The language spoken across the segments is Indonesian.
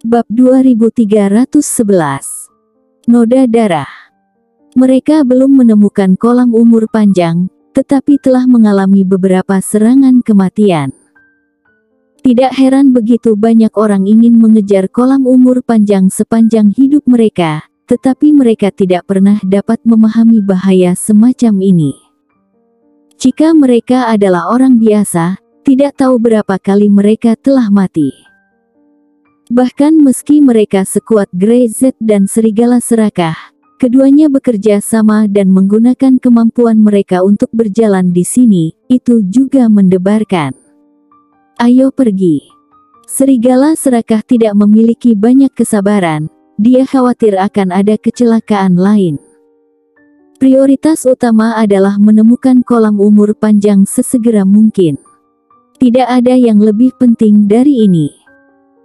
Bab 2311. Noda darah. Mereka belum menemukan kolam umur panjang, tetapi telah mengalami beberapa serangan kematian. Tidak heran begitu banyak orang ingin mengejar kolam umur panjang sepanjang hidup mereka, tetapi mereka tidak pernah dapat memahami bahaya semacam ini. Jika mereka adalah orang biasa, tidak tahu berapa kali mereka telah mati. Bahkan meski mereka sekuat Grey Z dan Serigala Serakah, keduanya bekerja sama dan menggunakan kemampuan mereka untuk berjalan di sini, itu juga mendebarkan. Ayo pergi. Serigala Serakah tidak memiliki banyak kesabaran, dia khawatir akan ada kecelakaan lain. Prioritas utama adalah menemukan kolam umur panjang sesegera mungkin. Tidak ada yang lebih penting dari ini.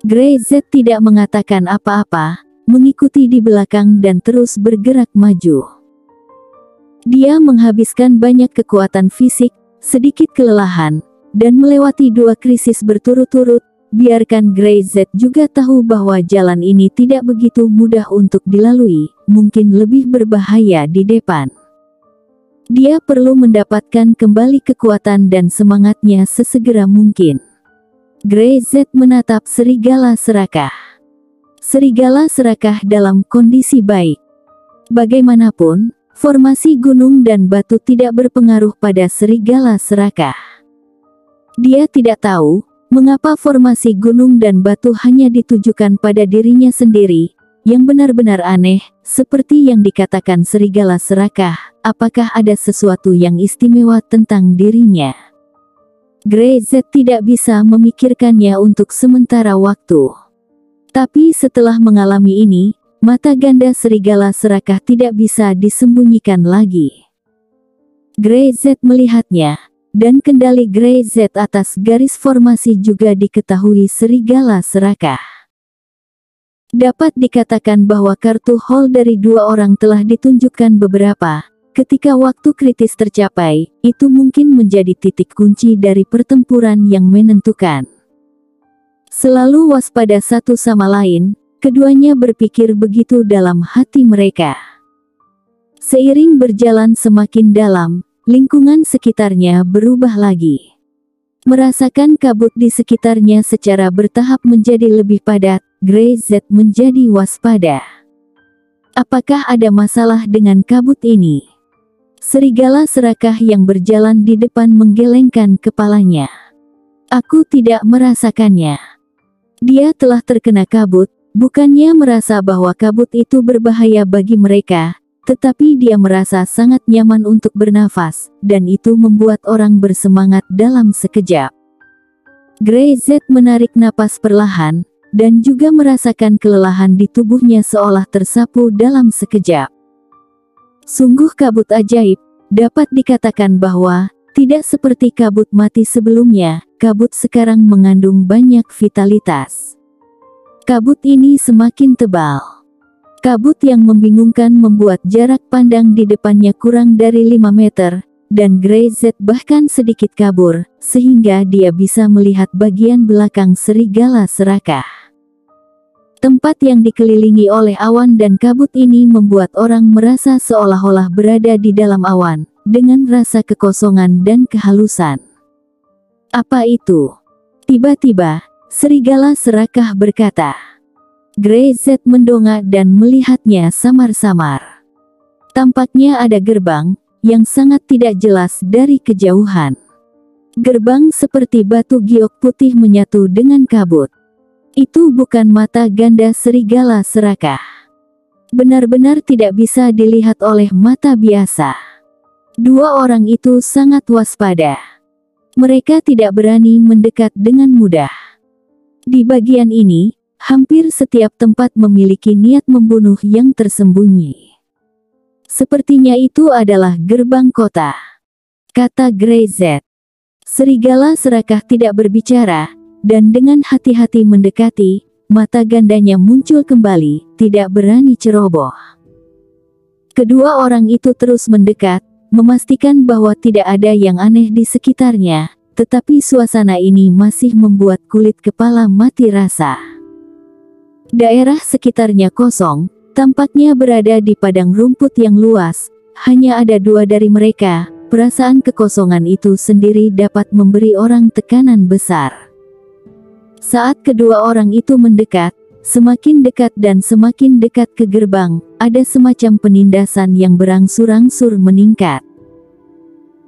Grey Z tidak mengatakan apa-apa, mengikuti di belakang dan terus bergerak maju. Dia menghabiskan banyak kekuatan fisik, sedikit kelelahan, dan melewati 2 krisis berturut-turut. Biarkan Grey Z juga tahu bahwa jalan ini tidak begitu mudah untuk dilalui, mungkin lebih berbahaya di depan. Dia perlu mendapatkan kembali kekuatan dan semangatnya sesegera mungkin. Grey Z menatap Serigala Serakah. Serigala Serakah dalam kondisi baik. Bagaimanapun, formasi gunung dan batu tidak berpengaruh pada Serigala Serakah. Dia tidak tahu mengapa formasi gunung dan batu hanya ditujukan pada dirinya sendiri, yang benar-benar aneh, seperti yang dikatakan Serigala Serakah. Apakah ada sesuatu yang istimewa tentang dirinya? Grey Z tidak bisa memikirkannya untuk sementara waktu. Tapi setelah mengalami ini, mata ganda Serigala Serakah tidak bisa disembunyikan lagi. Grey Z melihatnya, dan kendali Grey Z atas garis formasi juga diketahui Serigala Serakah. Dapat dikatakan bahwa kartu hall dari 2 orang telah ditunjukkan beberapa. Ketika waktu kritis tercapai, itu mungkin menjadi titik kunci dari pertempuran yang menentukan. Selalu waspada satu sama lain, keduanya berpikir begitu dalam hati mereka. Seiring berjalan semakin dalam, lingkungan sekitarnya berubah lagi. Merasakan kabut di sekitarnya secara bertahap menjadi lebih padat, Grey Z menjadi waspada. Apakah ada masalah dengan kabut ini? Serigala Serakah yang berjalan di depan menggelengkan kepalanya. Aku tidak merasakannya. Dia telah terkena kabut, bukannya merasa bahwa kabut itu berbahaya bagi mereka, tetapi dia merasa sangat nyaman untuk bernafas, dan itu membuat orang bersemangat dalam sekejap. Grey Z menarik napas perlahan, dan juga merasakan kelelahan di tubuhnya seolah tersapu dalam sekejap. Sungguh kabut ajaib, dapat dikatakan bahwa, tidak seperti kabut mati sebelumnya, kabut sekarang mengandung banyak vitalitas. Kabut ini semakin tebal. Kabut yang membingungkan membuat jarak pandang di depannya kurang dari 5 meter, dan Grey Z bahkan sedikit kabur, sehingga dia bisa melihat bagian belakang Serigala Serakah. Tempat yang dikelilingi oleh awan dan kabut ini membuat orang merasa seolah-olah berada di dalam awan, dengan rasa kekosongan dan kehalusan. Apa itu? Tiba-tiba, Serigala Serakah berkata. Grey Z mendongak dan melihatnya samar-samar. Tampaknya ada gerbang, yang sangat tidak jelas dari kejauhan. Gerbang seperti batu giok putih menyatu dengan kabut. Itu bukan mata ganda Serigala Serakah. Benar-benar tidak bisa dilihat oleh mata biasa. 2 orang itu sangat waspada. Mereka tidak berani mendekat dengan mudah. Di bagian ini, hampir setiap tempat memiliki niat membunuh yang tersembunyi. Sepertinya itu adalah gerbang kota, kata Grey Z. Serigala Serakah tidak berbicara, dan dengan hati-hati mendekati, mata gandanya muncul kembali, tidak berani ceroboh. Kedua orang itu terus mendekat, memastikan bahwa tidak ada yang aneh di sekitarnya, tetapi suasana ini masih membuat kulit kepala mati rasa. Daerah sekitarnya kosong, tampaknya berada di padang rumput yang luas. Hanya ada dua dari mereka. Perasaan kekosongan itu sendiri dapat memberi orang tekanan besar. Saat kedua orang itu mendekat, semakin dekat dan semakin dekat ke gerbang, ada semacam penindasan yang berangsur-angsur meningkat.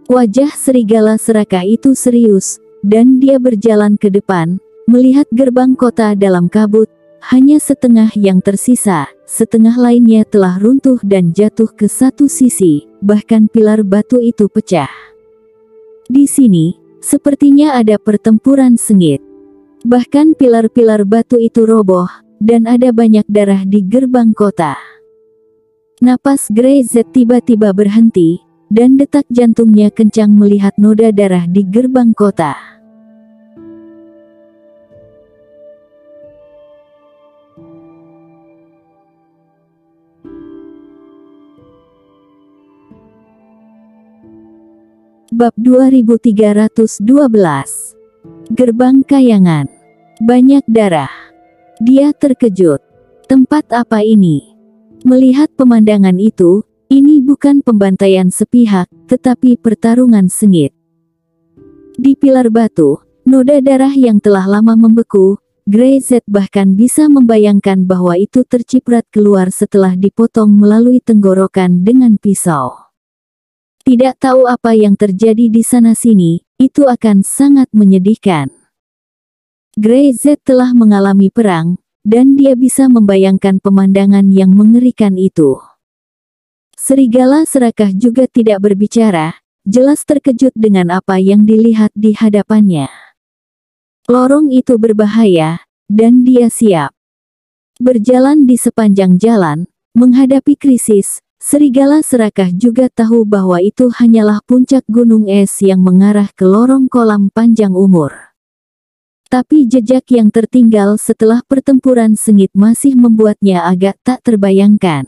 Wajah serigala serakah itu serius, dan dia berjalan ke depan, melihat gerbang kota dalam kabut. Hanya setengah yang tersisa, setengah lainnya telah runtuh dan jatuh ke satu sisi, bahkan pilar batu itu pecah. Di sini, sepertinya ada pertempuran sengit. Bahkan pilar-pilar batu itu roboh, dan ada banyak darah di gerbang kota. Napas Grey-Z tiba-tiba berhenti, dan detak jantungnya kencang melihat noda darah di gerbang kota. Bab 2312. Gerbang Kayangan. Banyak darah. Dia terkejut. Tempat apa ini? Melihat pemandangan itu, ini bukan pembantaian sepihak, tetapi pertarungan sengit. Di pilar batu, noda darah yang telah lama membeku, Grey-Z bahkan bisa membayangkan bahwa itu terciprat keluar setelah dipotong melalui tenggorokan dengan pisau. Tidak tahu apa yang terjadi di sana-sini, itu akan sangat menyedihkan. Grey-Z telah mengalami perang, dan dia bisa membayangkan pemandangan yang mengerikan itu. Serigala serakah juga tidak berbicara, jelas terkejut dengan apa yang dilihat di hadapannya. Lorong itu berbahaya, dan dia siap. Berjalan di sepanjang jalan, menghadapi krisis, serigala serakah juga tahu bahwa itu hanyalah puncak gunung es yang mengarah ke lorong kolam panjang umur. Tapi jejak yang tertinggal setelah pertempuran sengit masih membuatnya agak tak terbayangkan.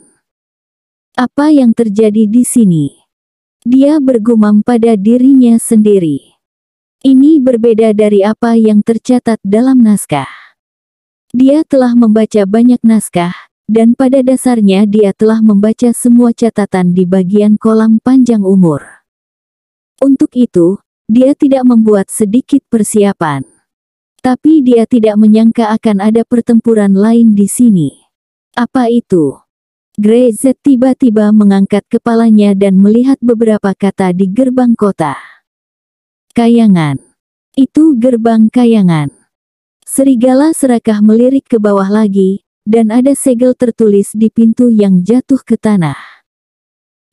Apa yang terjadi di sini? Dia bergumam pada dirinya sendiri. Ini berbeda dari apa yang tercatat dalam naskah. Dia telah membaca banyak naskah, dan pada dasarnya dia telah membaca semua catatan di bagian kolam panjang umur. Untuk itu, dia tidak membuat sedikit persiapan. Tapi dia tidak menyangka akan ada pertempuran lain di sini. Apa itu? Grey-Z tiba-tiba mengangkat kepalanya dan melihat beberapa kata di gerbang kota. Kayangan. Itu gerbang kayangan. Serigala serakah melirik ke bawah lagi, dan ada segel tertulis di pintu yang jatuh ke tanah.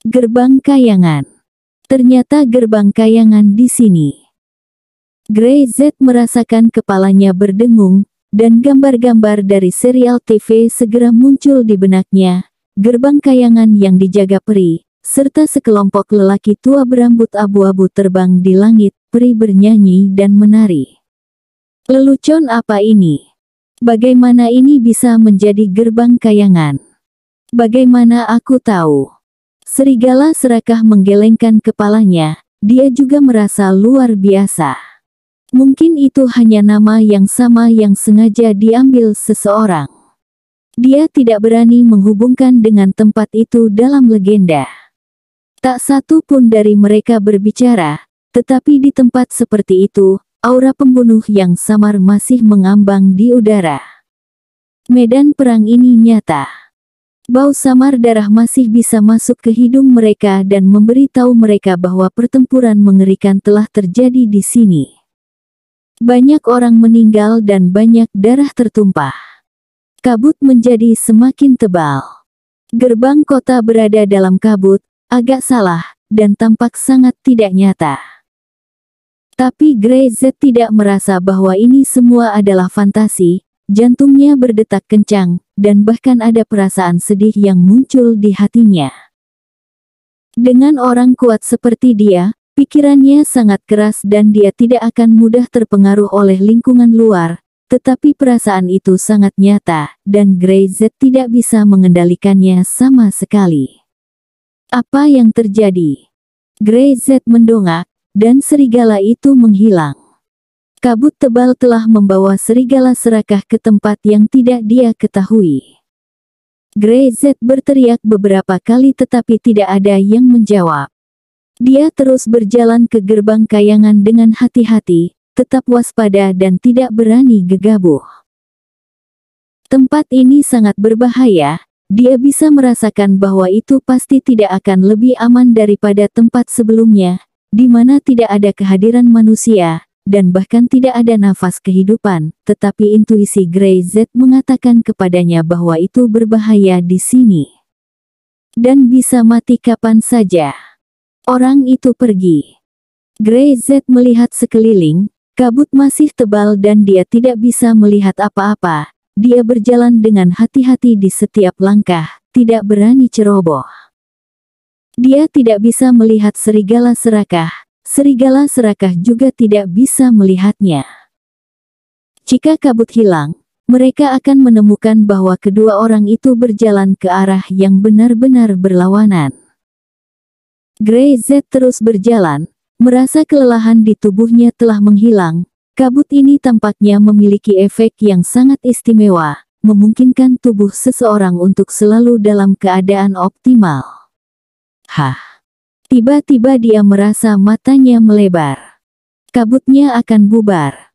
Gerbang kayangan. Ternyata gerbang kayangan di sini. Grey-Z merasakan kepalanya berdengung, dan gambar-gambar dari serial TV segera muncul di benaknya. Gerbang kayangan yang dijaga peri, serta sekelompok lelaki tua berambut abu-abu terbang di langit, peri bernyanyi dan menari. Lelucon apa ini? Bagaimana ini bisa menjadi gerbang kayangan? Bagaimana aku tahu? Serigala serakah menggelengkan kepalanya, dia juga merasa luar biasa. Mungkin itu hanya nama yang sama yang sengaja diambil seseorang. Dia tidak berani menghubungkan dengan tempat itu dalam legenda. Tak satu pun dari mereka berbicara, tetapi di tempat seperti itu, aura pembunuh yang samar masih mengambang di udara. Medan perang ini nyata. Bau samar darah masih bisa masuk ke hidung mereka dan memberitahu mereka bahwa pertempuran mengerikan telah terjadi di sini. Banyak orang meninggal dan banyak darah tertumpah. Kabut menjadi semakin tebal. Gerbang kota berada dalam kabut, agak salah, dan tampak sangat tidak nyata. Tapi Grey-Z tidak merasa bahwa ini semua adalah fantasi, jantungnya berdetak kencang, dan bahkan ada perasaan sedih yang muncul di hatinya. Dengan orang kuat seperti dia, pikirannya sangat keras dan dia tidak akan mudah terpengaruh oleh lingkungan luar, tetapi perasaan itu sangat nyata, dan Grey-Z tidak bisa mengendalikannya sama sekali. Apa yang terjadi? Grey-Z mendongak, dan serigala itu menghilang. Kabut tebal telah membawa serigala serakah ke tempat yang tidak dia ketahui. Grey Z berteriak beberapa kali tetapi tidak ada yang menjawab. Dia terus berjalan ke gerbang kayangan dengan hati-hati, tetap waspada dan tidak berani gegabah. Tempat ini sangat berbahaya, dia bisa merasakan bahwa itu pasti tidak akan lebih aman daripada tempat sebelumnya, di mana tidak ada kehadiran manusia, dan bahkan tidak ada nafas kehidupan, tetapi intuisi Grey Z mengatakan kepadanya bahwa itu berbahaya di sini. Dan bisa mati kapan saja. Orang itu pergi. Grey Z melihat sekeliling, kabut masih tebal dan dia tidak bisa melihat apa-apa. Dia berjalan dengan hati-hati di setiap langkah, tidak berani ceroboh. Dia tidak bisa melihat serigala serakah. Serigala serakah juga tidak bisa melihatnya. Jika kabut hilang, mereka akan menemukan bahwa kedua orang itu berjalan ke arah yang benar-benar berlawanan. Grey Z terus berjalan, merasa kelelahan di tubuhnya telah menghilang. Kabut ini tampaknya memiliki efek yang sangat istimewa, memungkinkan tubuh seseorang untuk selalu dalam keadaan optimal. Tiba-tiba dia merasa matanya melebar. Kabutnya akan bubar.